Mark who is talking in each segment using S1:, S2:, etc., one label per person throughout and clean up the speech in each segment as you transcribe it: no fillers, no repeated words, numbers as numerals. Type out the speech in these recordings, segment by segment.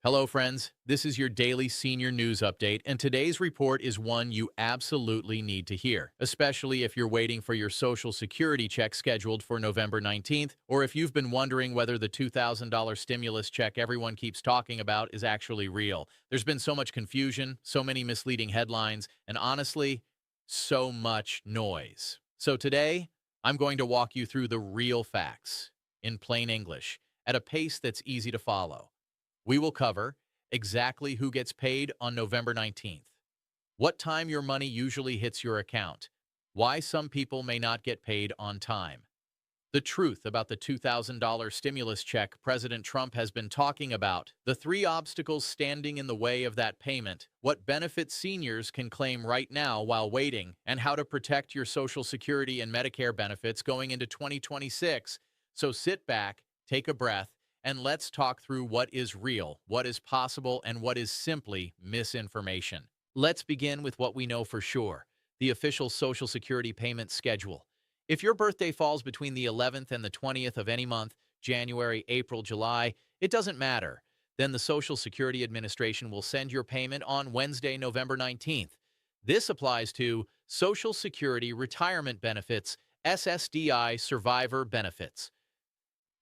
S1: Hello, friends. This is your daily senior news update, and today's report is one you absolutely need to hear, especially if you're waiting for your Social Security check scheduled for November 19th, or if you've been wondering whether the $2,000 stimulus check everyone keeps talking about is actually real. There's been so much confusion, so many misleading headlines, and honestly, so much noise. So today, I'm going to walk you through the real facts in plain English at a pace that's easy to follow. We will cover exactly who gets paid on November 19th, what time your money usually hits your account, why some people may not get paid on time, the truth about the $2,000 stimulus check President Trump has been talking about, the three obstacles standing in the way of that payment, what benefits seniors can claim right now while waiting, and how to protect your Social Security and Medicare benefits going into 2026. So sit back, take a breath, and let's talk through what is real, what is possible, and what is simply misinformation. Let's begin with what we know for sure, the official Social Security payment schedule. If your birthday falls between the 11th and the 20th of any month, January, April, July, it doesn't matter. Then the Social Security Administration will send your payment on Wednesday, November 19th. This applies to Social Security Retirement Benefits, SSDI Survivor Benefits.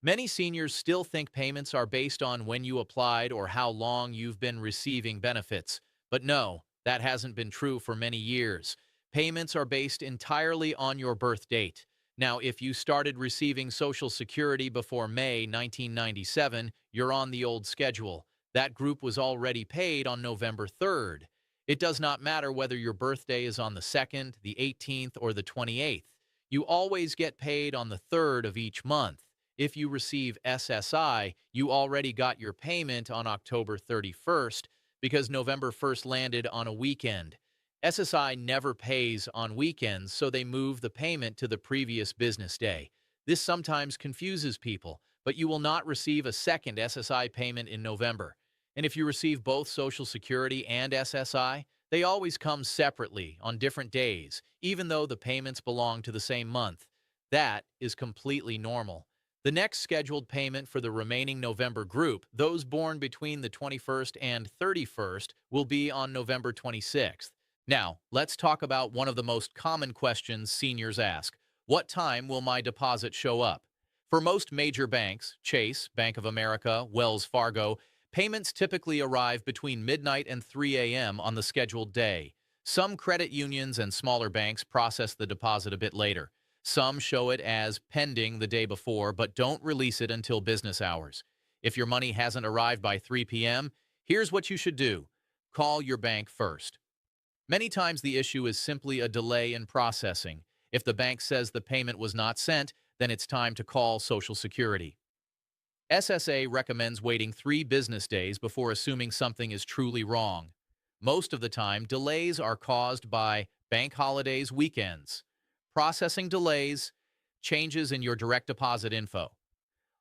S1: Many seniors still think payments are based on when you applied or how long you've been receiving benefits. But no, that hasn't been true for many years. Payments are based entirely on your birth date. Now, if you started receiving Social Security before May 1997, you're on the old schedule. That group was already paid on November 3rd. It does not matter whether your birthday is on the 2nd, the 18th, or the 28th. You always get paid on the 3rd of each month. If you receive SSI, you already got your payment on October 31st because November 1st landed on a weekend. SSI never pays on weekends, so they move the payment to the previous business day. This sometimes confuses people, but you will not receive a second SSI payment in November. And if you receive both Social Security and SSI, they always come separately on different days, even though the payments belong to the same month. That is completely normal. The next scheduled payment for the remaining November group, those born between the 21st and 31st, will be on November 26th. Now, let's talk about one of the most common questions seniors ask. What time will my deposit show up? For most major banks, Chase, Bank of America, Wells Fargo, payments typically arrive between midnight and 3 a.m. on the scheduled day. Some credit unions and smaller banks process the deposit a bit later. Some show it as pending the day before, but don't release it until business hours. If your money hasn't arrived by 3 p.m., here's what you should do. Call your bank first. Many times the issue is simply a delay in processing. If the bank says the payment was not sent, then it's time to call Social Security. SSA recommends waiting 3 business days before assuming something is truly wrong. Most of the time, delays are caused by bank holidays, weekends, processing delays, changes in your direct deposit info,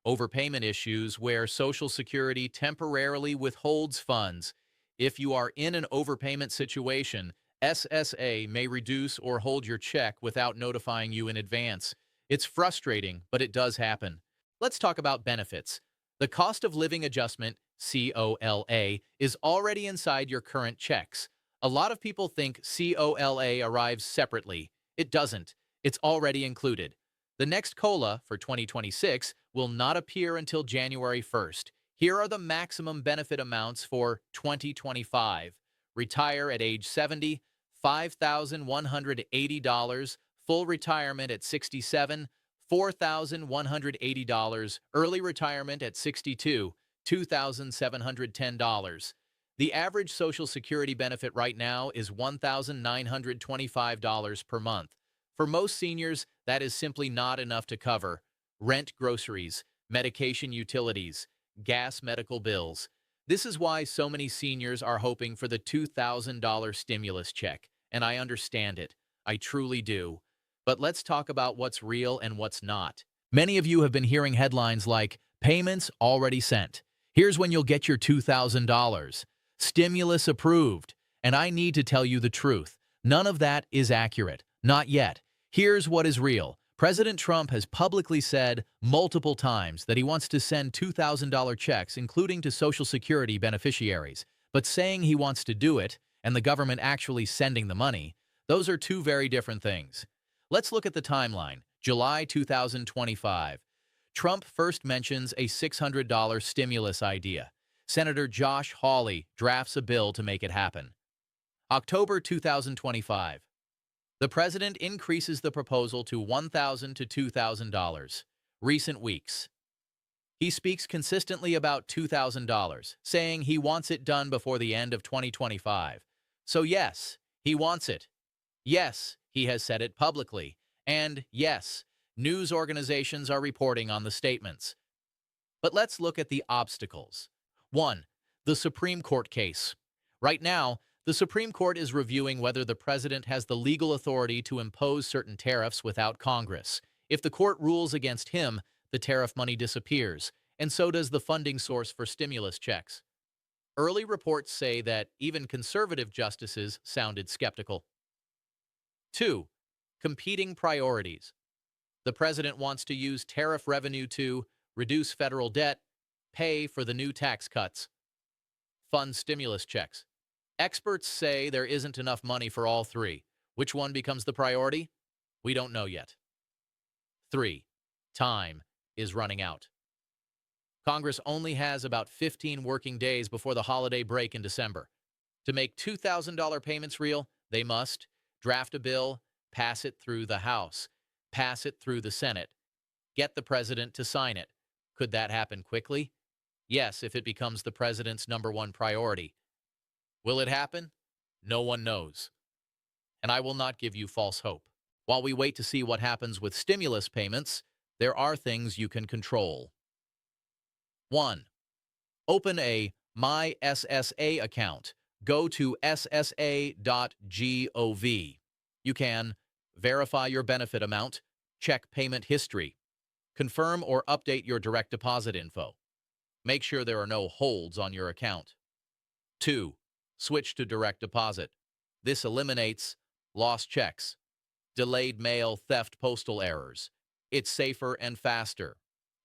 S1: overpayment issues where Social Security temporarily withholds funds. If you are in an overpayment situation, SSA may reduce or hold your check without notifying you in advance. It's frustrating, but it does happen. Let's talk about benefits. The cost of living adjustment, COLA, is already inside your current checks. A lot of people think COLA arrives separately. It doesn't. It's already included. The next COLA for 2026 will not appear until January 1st. Here are the maximum benefit amounts for 2025. Retire at age 70, $5,180. Full retirement at 67, $4,180. Early retirement at 62, $2,710. The average Social Security benefit right now is $1,925 per month. For most seniors, that is simply not enough to cover rent, groceries, medication, utilities, gas, medical bills. This is why so many seniors are hoping for the $2,000 stimulus check, and I understand it. I truly do. But let's talk about what's real and what's not. Many of you have been hearing headlines like, payments already sent. Here's when you'll get your $2,000. Stimulus approved. And I need to tell you the truth. None of that is accurate. Not yet. Here's what is real. President Trump has publicly said multiple times that he wants to send $2,000 checks, including to Social Security beneficiaries. But saying he wants to do it and the government actually sending the money, those are two very different things. Let's look at the timeline. July 2025. Trump first mentions a $600 stimulus idea. Senator Josh Hawley drafts a bill to make it happen. October 2025. The president increases the proposal to $1,000 to $2,000. Recent weeks. He speaks consistently about $2,000, saying he wants it done before the end of 2025. So yes, he wants it. Yes, he has said it publicly. And yes, news organizations are reporting on the statements. But let's look at the obstacles. 1. The Supreme Court case. Right now, the Supreme Court is reviewing whether the president has the legal authority to impose certain tariffs without Congress. If the court rules against him, the tariff money disappears, and so does the funding source for stimulus checks. Early reports say that even conservative justices sounded skeptical. 2. Competing priorities. The president wants to use tariff revenue to reduce federal debt, pay for the new tax cuts, fund stimulus checks. Experts say there isn't enough money for all three. Which one becomes the priority? We don't know yet. 3. Time is running out. Congress only has about 15 working days before the holiday break in December. To make $2,000 payments real, they must draft a bill, pass it through the House, pass it through the Senate, get the president to sign it. Could that happen quickly? Yes, if it becomes the president's #1 priority. Will it happen? No one knows. And I will not give you false hope. While we wait to see what happens with stimulus payments, there are things you can control. 1. Open a My SSA account. Go to ssa.gov. You can verify your benefit amount, check payment history, confirm or update your direct deposit info. Make sure there are no holds on your account. 2. Switch to direct deposit. This eliminates lost checks, delayed mail, theft, postal errors. It's safer and faster.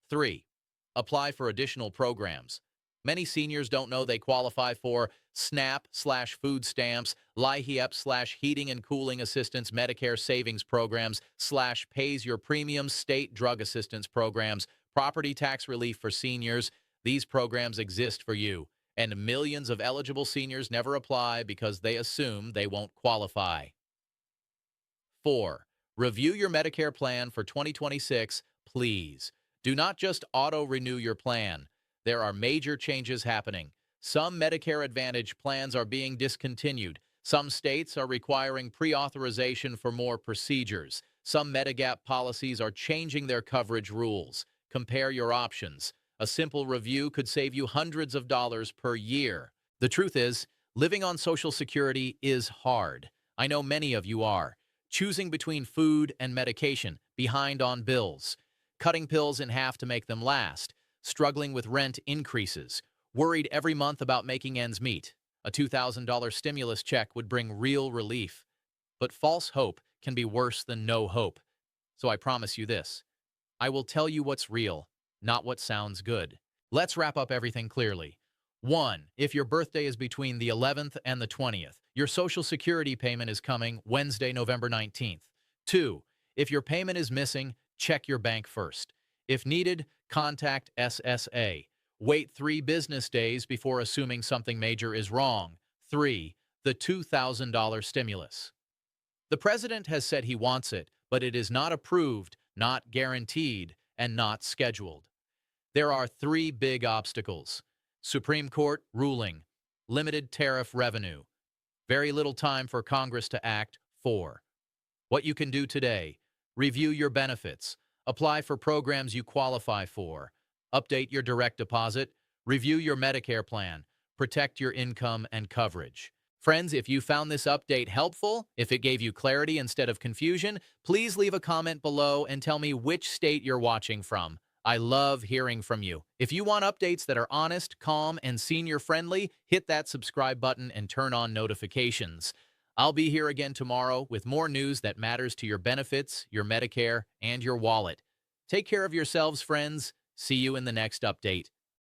S1: 3. Apply for additional programs. Many seniors don't know they qualify for SNAP/food stamps, LIHEAP/heating and cooling assistance, Medicare savings programs, /pays your premiums, state drug assistance programs, property tax relief for seniors. These programs exist for you. And millions of eligible seniors never apply because they assume they won't qualify. 4. Review your Medicare plan for 2026, please. Do not just auto-renew your plan. There are major changes happening. Some Medicare Advantage plans are being discontinued. Some states are requiring pre-authorization for more procedures. Some Medigap policies are changing their coverage rules. Compare your options. A simple review could save you hundreds of dollars per year. The truth is, living on Social Security is hard. I know many of you are. Choosing between food and medication, behind on bills, cutting pills in half to make them last, struggling with rent increases, worried every month about making ends meet. A $2,000 stimulus check would bring real relief. But false hope can be worse than no hope. So I promise you this. I will tell you what's real, not what sounds good. Let's wrap up everything clearly. 1. If your birthday is between the 11th and the 20th, your Social Security payment is coming Wednesday, November 19th. 2. If your payment is missing, check your bank first. If needed, contact SSA. Wait 3 business days before assuming something major is wrong. 3. The $2,000 stimulus. The president has said he wants it, but it is not approved, not guaranteed, and not scheduled. There are 3 big obstacles. Supreme Court ruling, limited tariff revenue, very little time for Congress to act. 4. What you can do today: review your benefits, apply for programs you qualify for, update your direct deposit, review your Medicare plan, protect your income and coverage. Friends, if you found this update helpful, if it gave you clarity instead of confusion, please leave a comment below and tell me which state you're watching from. I love hearing from you. If you want updates that are honest, calm, and senior-friendly, hit that subscribe button and turn on notifications. I'll be here again tomorrow with more news that matters to your benefits, your Medicare, and your wallet. Take care of yourselves, friends. See you in the next update.